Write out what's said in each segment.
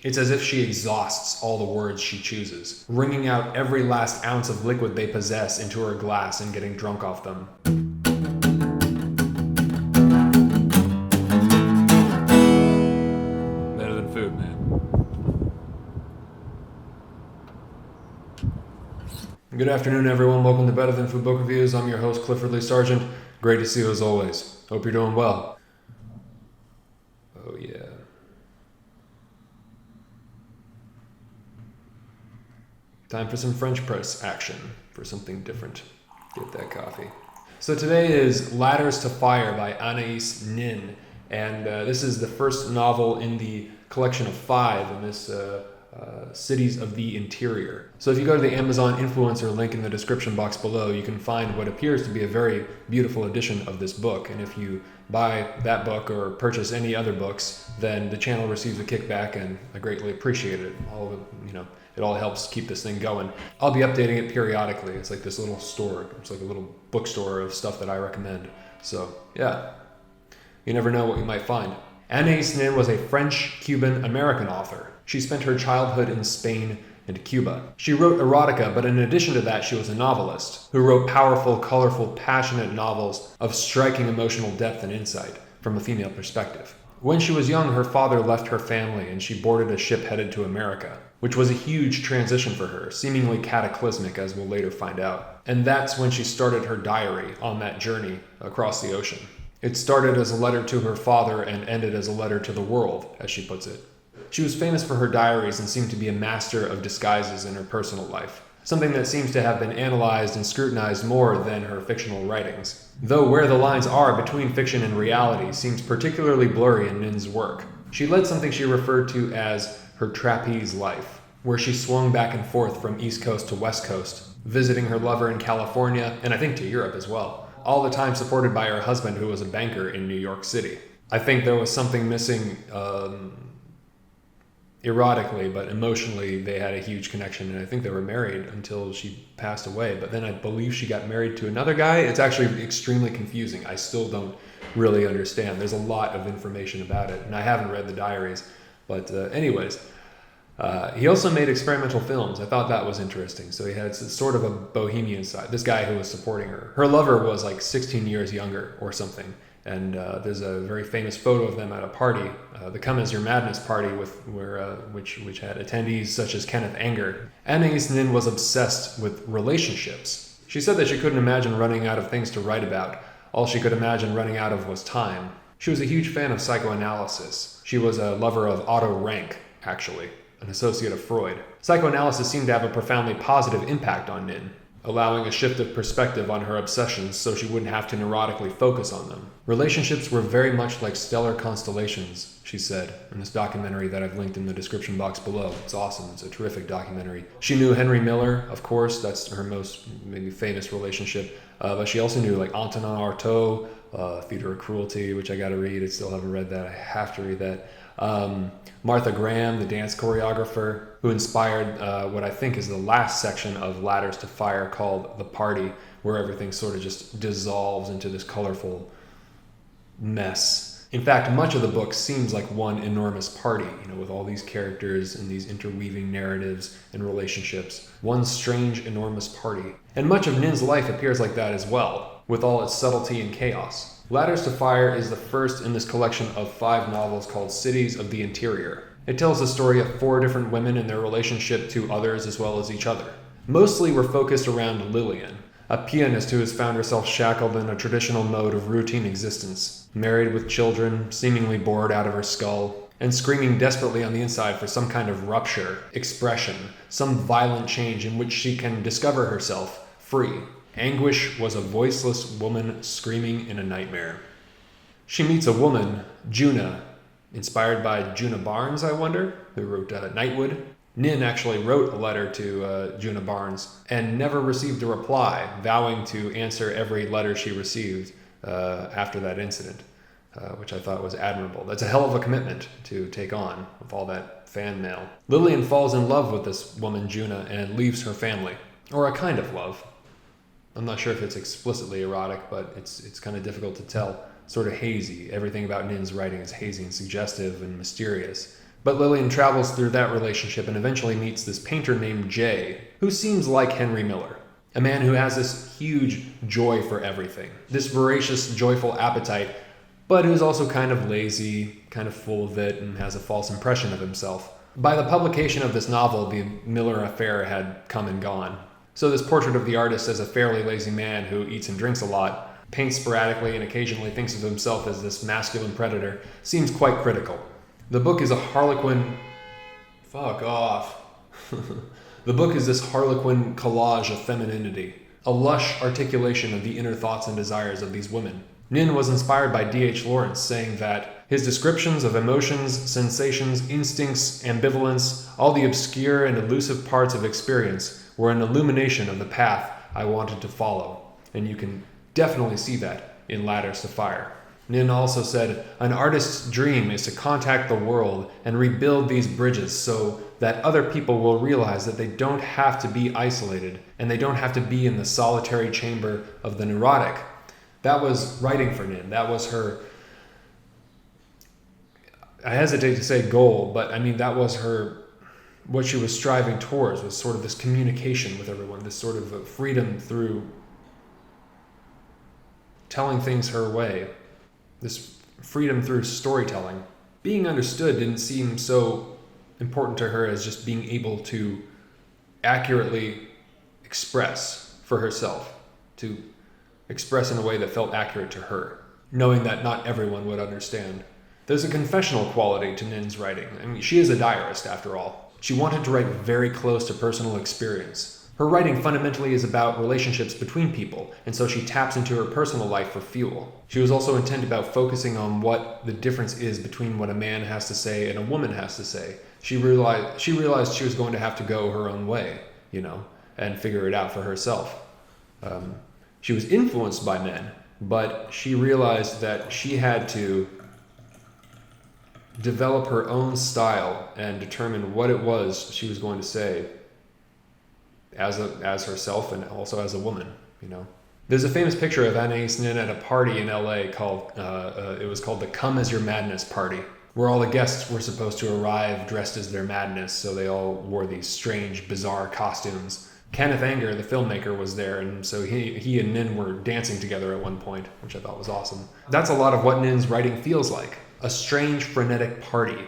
It's as if she exhausts all the words she chooses, wringing out every last ounce of liquid they possess into her glass and getting drunk off them. Better than food, man. Good afternoon, everyone. Welcome to Better Than Food Book Reviews. I'm your host, Clifford Lee Sargent. Great to see you as always. Hope you're doing well. Oh, yeah. Time for some French press action, for something different. Get that coffee. So today is Ladders to Fire by Anaïs Nin, and this is the first novel in the collection of 5 in this Cities of the Interior. So if you go to the Amazon influencer link in the description box below, you can find what appears to be a very beautiful edition of this book. And if you buy that book or purchase any other books, then the channel receives a kickback, and I greatly appreciate it. It all helps keep this thing going. I'll be updating it periodically. It's like this little store. It's like a little bookstore of stuff that I recommend. So yeah, you never know what you might find. Anaïs Nin was a French-Cuban-American author. She spent her childhood in Spain and Cuba. She wrote erotica, but in addition to that, she was a novelist who wrote powerful, colorful, passionate novels of striking emotional depth and insight from a female perspective. When she was young, her father left her family and she boarded a ship headed to America, which was a huge transition for her, seemingly cataclysmic, as we'll later find out. And that's when she started her diary on that journey across the ocean. It started as a letter to her father and ended as a letter to the world, as she puts it. She was famous for her diaries and seemed to be a master of disguises in her personal life, something that seems to have been analyzed and scrutinized more than her fictional writings. Though where the lines are between fiction and reality seems particularly blurry in Nin's work. She led something she referred to as her trapeze life, where she swung back and forth from East Coast to West Coast, visiting her lover in California, and I think to Europe as well, all the time supported by her husband, who was a banker in New York City. I think there was something missing erotically, but emotionally they had a huge connection, and I think they were married until she passed away. But then I believe she got married to another guy. It's actually extremely confusing. I still don't really understand. There's a lot of information about it, and I haven't read the diaries. But anyways, he also made experimental films. I thought that was interesting. So he had sort of a bohemian side. This guy who was supporting her. Her lover was like 16 years younger or something. And there's a very famous photo of them at a party, the Come As Your Madness party, which had attendees such as Kenneth Anger. Anaïs Nin was obsessed with relationships. She said that she couldn't imagine running out of things to write about. All she could imagine running out of was time. She was a huge fan of psychoanalysis. She was a lover of Otto Rank, actually, an associate of Freud. Psychoanalysis seemed to have a profoundly positive impact on Nin, allowing a shift of perspective on her obsessions so she wouldn't have to neurotically focus on them. Relationships were very much like stellar constellations, she said, in this documentary that I've linked in the description box below. It's awesome. It's a terrific documentary. She knew Henry Miller, of course. That's her most maybe famous relationship. But she also knew like Antonin Artaud, Theater of Cruelty, which I got to read. I still haven't read that. I have to read that. Martha Graham, the dance choreographer, who inspired what I think is the last section of Ladders to Fire, called The Party, where everything sort of just dissolves into this colorful mess. In fact, much of the book seems like one enormous party, with all these characters and these interweaving narratives and relationships. One strange, enormous party. And much of Nin's life appears like that as well, with all its subtlety and chaos. Ladders to Fire is the first in this collection of 5 novels called Cities of the Interior. It tells the story of 4 different women and their relationship to others as well as each other. Mostly we're focused around Lillian, a pianist who has found herself shackled in a traditional mode of routine existence, married with children, seemingly bored out of her skull, and screaming desperately on the inside for some kind of rupture, expression, some violent change in which she can discover herself free. Anguish was a voiceless woman screaming in a nightmare. She meets a woman, Juna, inspired by Juna Barnes, I wonder, who wrote Nightwood. Nin actually wrote a letter to Juna Barnes and never received a reply, vowing to answer every letter she received after that incident, which I thought was admirable. That's a hell of a commitment to take on with all that fan mail. Lillian falls in love with this woman, Juna, and leaves her family. Or a kind of love. I'm not sure if it's explicitly erotic, but it's kind of difficult to tell. Sort of hazy. Everything about Nin's writing is hazy and suggestive and mysterious. But Lillian travels through that relationship and eventually meets this painter named Jay, who seems like Henry Miller. A man who has this huge joy for everything, this voracious, joyful appetite, but who's also kind of lazy, kind of full of it, and has a false impression of himself. By the publication of this novel, the Miller affair had come and gone. So this portrait of the artist as a fairly lazy man who eats and drinks a lot, paints sporadically, and occasionally thinks of himself as this masculine predator seems quite critical. The book is a harlequin... Fuck off. The book is this harlequin collage of femininity, a lush articulation of the inner thoughts and desires of these women. Nin was inspired by D.H. Lawrence, saying that his descriptions of emotions, sensations, instincts, ambivalence, all the obscure and elusive parts of experience, were an illumination of the path I wanted to follow. And you can definitely see that in Ladders to Fire. Nin also said, an artist's dream is to contact the world and rebuild these bridges so that other people will realize that they don't have to be isolated and they don't have to be in the solitary chamber of the neurotic. That was writing for Nin. That was her, I hesitate to say goal, but I mean, that was her, what she was striving towards was sort of this communication with everyone, this sort of freedom through telling things her way, this freedom through storytelling. Being understood didn't seem so important to her as just being able to accurately express for herself, to express in a way that felt accurate to her, knowing that not everyone would understand. There's a confessional quality to Nin's writing. I mean, she is a diarist after all. She wanted to write very close to personal experience. Her writing fundamentally is about relationships between people, and so she taps into her personal life for fuel. She was also intent about focusing on what the difference is between what a man has to say and a woman has to say. She realized she was going to have to go her own way, and figure it out for herself. She was influenced by men, but she realized that she had to develop her own style and determine what it was she was going to say as herself and also as a woman, There's a famous picture of Anaïs Nin at a party in LA called, it was called the Come As Your Madness Party, where all the guests were supposed to arrive dressed as their madness, so they all wore these strange, bizarre costumes. Kenneth Anger, the filmmaker, was there, and so he and Nin were dancing together at one point, which I thought was awesome. That's a lot of what Nin's writing feels like. A strange, frenetic party.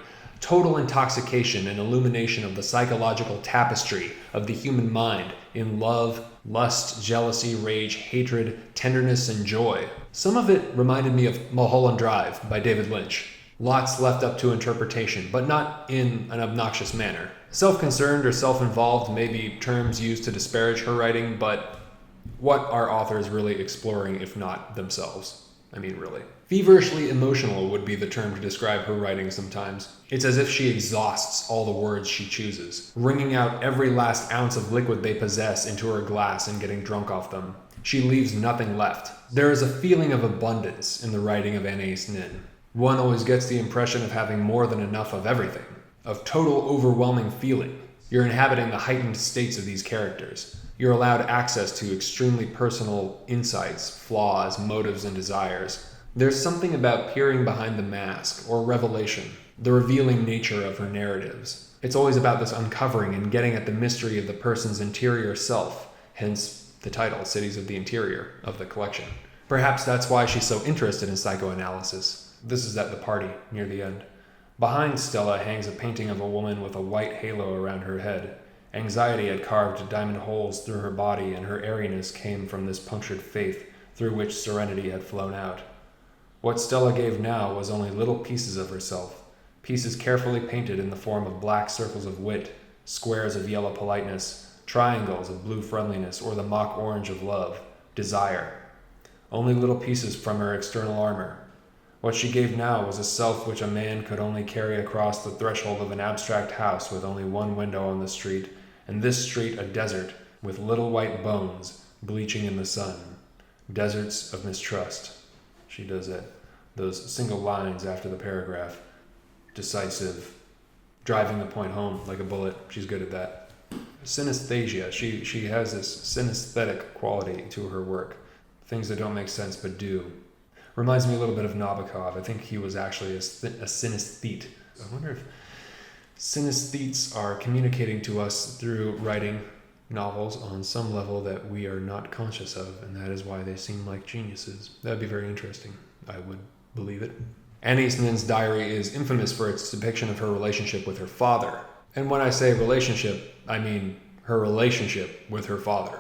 Total intoxication and illumination of the psychological tapestry of the human mind in love, lust, jealousy, rage, hatred, tenderness, and joy. Some of it reminded me of Mulholland Drive by David Lynch. Lots left up to interpretation, but not in an obnoxious manner. Self-concerned or self-involved may be terms used to disparage her writing, but what are authors really exploring if not themselves? I mean, really. Feverishly emotional would be the term to describe her writing sometimes. It's as if she exhausts all the words she chooses, wringing out every last ounce of liquid they possess into her glass and getting drunk off them. She leaves nothing left. There is a feeling of abundance in the writing of Anaïs Nin. One always gets the impression of having more than enough of everything, of total overwhelming feeling. You're inhabiting the heightened states of these characters. You're allowed access to extremely personal insights, flaws, motives, and desires. There's something about peering behind the mask, or revelation, the revealing nature of her narratives. It's always about this uncovering and getting at the mystery of the person's interior self, hence the title, Cities of the Interior, of the collection. Perhaps that's why she's so interested in psychoanalysis. This is at the party, near the end. Behind Stella hangs a painting of a woman with a white halo around her head. Anxiety had carved diamond holes through her body, and her airiness came from this punctured faith through which serenity had flown out. What Stella gave now was only little pieces of herself, pieces carefully painted in the form of black circles of wit, squares of yellow politeness, triangles of blue friendliness, or the mock orange of love, desire. Only little pieces from her external armor. What she gave now was a self which a man could only carry across the threshold of an abstract house with only one window on the street, and this street a desert with little white bones bleaching in the sun. Deserts of mistrust. She does it. Those single lines after the paragraph. Decisive. Driving the point home like a bullet. She's good at that. Synesthesia. She has this synesthetic quality to her work. Things that don't make sense but do. Reminds me a little bit of Nabokov. I think he was actually a synesthete. I wonder if Synesthetes are communicating to us through writing novels on some level that we are not conscious of, and that is why they seem like geniuses. That would be very interesting. I would believe it. Anaïs Nin's diary is infamous for its depiction of her relationship with her father. And when I say relationship, I mean her relationship with her father.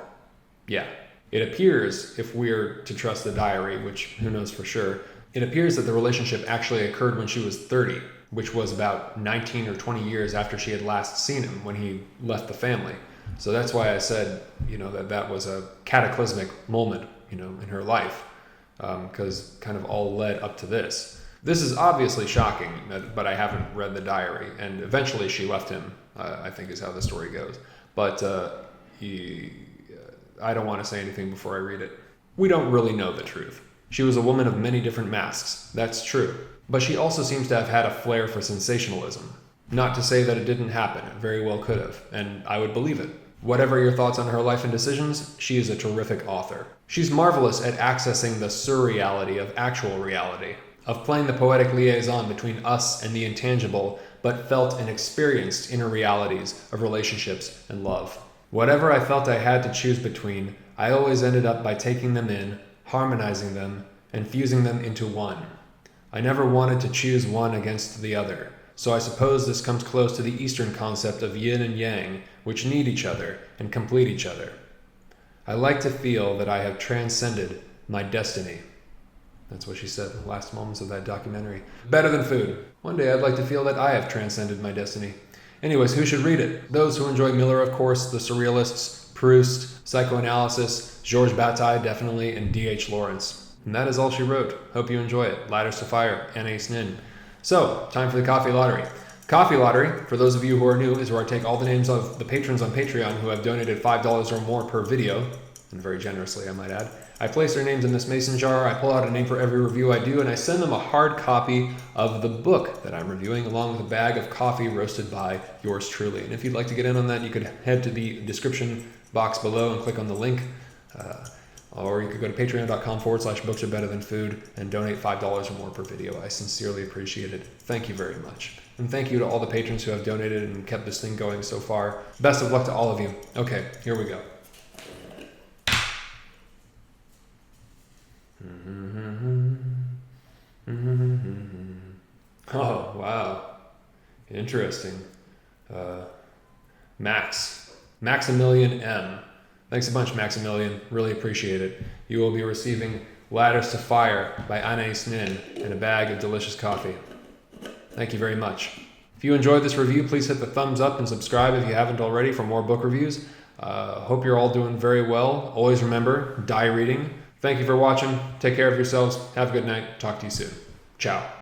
Yeah. It appears, if we're to trust the diary, which who knows for sure, it appears that the relationship actually occurred when she was 30, which was about 19 or 20 years after she had last seen him when he left the family. So that's why I said, that was a cataclysmic moment, in her life, because kind of all led up to this. This is obviously shocking, but I haven't read the diary, and eventually she left him, I think is how the story goes. But I don't want to say anything before I read it. We don't really know the truth. She was a woman of many different masks, that's true. But she also seems to have had a flair for sensationalism. Not to say that it didn't happen, it very well could have, and I would believe it. Whatever your thoughts on her life and decisions, she is a terrific author. She's marvelous at accessing the surreality of actual reality, of playing the poetic liaison between us and the intangible, but felt and experienced inner realities of relationships and love. Whatever I felt I had to choose between, I always ended up by taking them in, harmonizing them, and fusing them into one. I never wanted to choose one against the other, so I suppose this comes close to the Eastern concept of yin and yang, which need each other and complete each other. I like to feel that I have transcended my destiny. That's what she said in the last moments of that documentary. Better than food. One day I'd like to feel that I have transcended my destiny. Anyways, who should read it? Those who enjoy Miller, of course, the Surrealists, Proust, psychoanalysis, Georges Bataille, definitely, and D.H. Lawrence. And that is all she wrote. Hope you enjoy it. Ladders to Fire, Anaïs Nin. So, time for the Coffee Lottery. Coffee Lottery, for those of you who are new, is where I take all the names of the patrons on Patreon who have donated $5 or more per video, and very generously, I might add. I place their names in this mason jar, I pull out a name for every review I do, and I send them a hard copy of the book that I'm reviewing, along with a bag of coffee roasted by yours truly. And if you'd like to get in on that, you could head to the description box below and click on the link. Or you could go to patreon.com/books are better than food and donate $5 or more per video. I sincerely appreciate it. Thank you very much. And thank you to all the patrons who have donated and kept this thing going so far. Best of luck to all of you. Okay, here we go. Oh, wow. Interesting. Maximilian M. Thanks a bunch, Maximilian. Really appreciate it. You will be receiving Ladders to Fire by Anaïs Nin and a bag of delicious coffee. Thank you very much. If you enjoyed this review, please hit the thumbs up and subscribe if you haven't already for more book reviews. Hope you're all doing very well. Always remember, die reading. Thank you for watching. Take care of yourselves. Have a good night. Talk to you soon. Ciao.